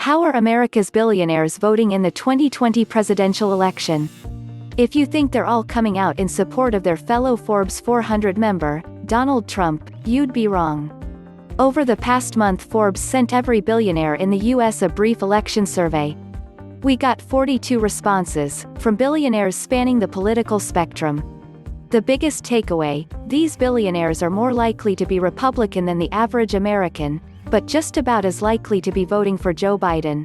How are America's billionaires voting in the 2020 presidential election? If you think they're all coming out in support of their fellow Forbes 400 member, Donald Trump, you'd be wrong. Over the past month, Forbes sent every billionaire in the US a brief election survey. We got 42 responses, from billionaires spanning the political spectrum. The biggest takeaway: these billionaires are more likely to be Republican than the average American, but just about as likely to be voting for Joe Biden.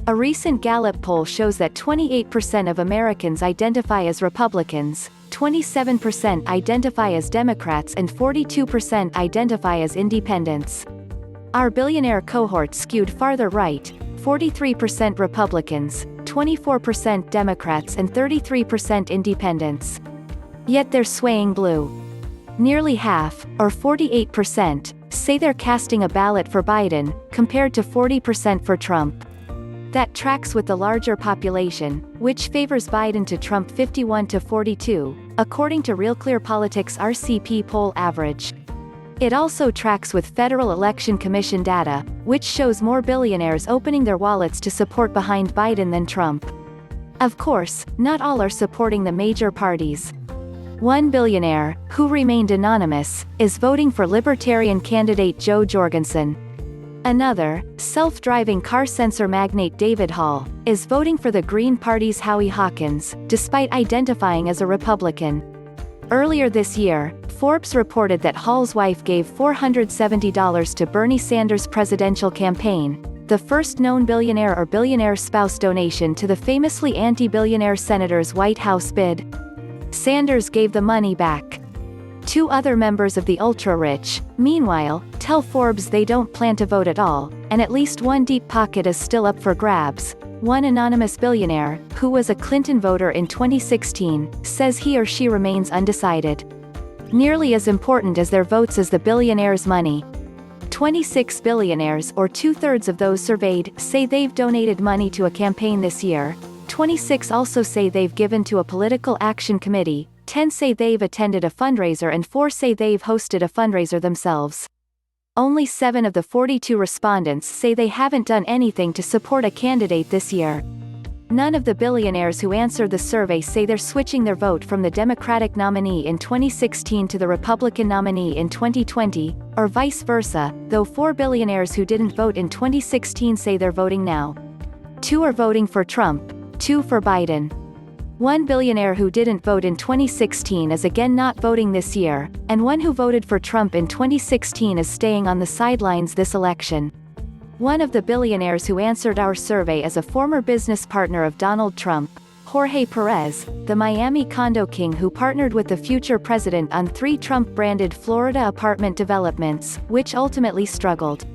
A recent Gallup poll shows that 28% of Americans identify as Republicans, 27% identify as Democrats, and 42% identify as independents. Our billionaire cohort skewed farther right: 43% Republicans, 24% Democrats, and 33% independents. Yet they're swaying blue. Nearly half, or 48%, say they're casting a ballot for Biden, compared to 40% for Trump. That tracks with the larger population, which favors Biden to Trump 51-42, according to Real Clear Politics' RCP poll average. It also tracks with Federal Election Commission data, which shows more billionaires opening their wallets to support behind Biden than Trump. Of course, not all are supporting the major parties. One billionaire, who remained anonymous, is voting for Libertarian candidate Jo Jorgensen. Another, self-driving car sensor magnate David Hall, is voting for the Green Party's Howie Hawkins, despite identifying as a Republican. Earlier this year, Forbes reported that Hall's wife gave $470 to Bernie Sanders' presidential campaign, the first known billionaire or billionaire spouse donation to the famously anti-billionaire senator's White House bid. Sanders gave the money back. Two other members of the ultra-rich, meanwhile, tell Forbes they don't plan to vote at all, and at least one deep pocket is still up for grabs. One anonymous billionaire, who was a Clinton voter in 2016, says he or she remains undecided. Nearly as important as their votes is the billionaires' money. 26 billionaires, or two-thirds of those surveyed, say they've donated money to a campaign this year. 26 also say they've given to a political action committee, 10 say they've attended a fundraiser, and 4 say they've hosted a fundraiser themselves. Only 7 of the 42 respondents say they haven't done anything to support a candidate this year. None of the billionaires who answered the survey say they're switching their vote from the Democratic nominee in 2016 to the Republican nominee in 2020, or vice versa, though 4 billionaires who didn't vote in 2016 say they're voting now. 2 are voting for Trump, 2 for Biden. One billionaire who didn't vote in 2016 is again not voting this year, and one who voted for Trump in 2016 is staying on the sidelines this election. One of the billionaires who answered our survey is a former business partner of Donald Trump, Jorge Perez, the Miami condo king who partnered with the future president on 3 Trump-branded Florida apartment developments, which ultimately struggled.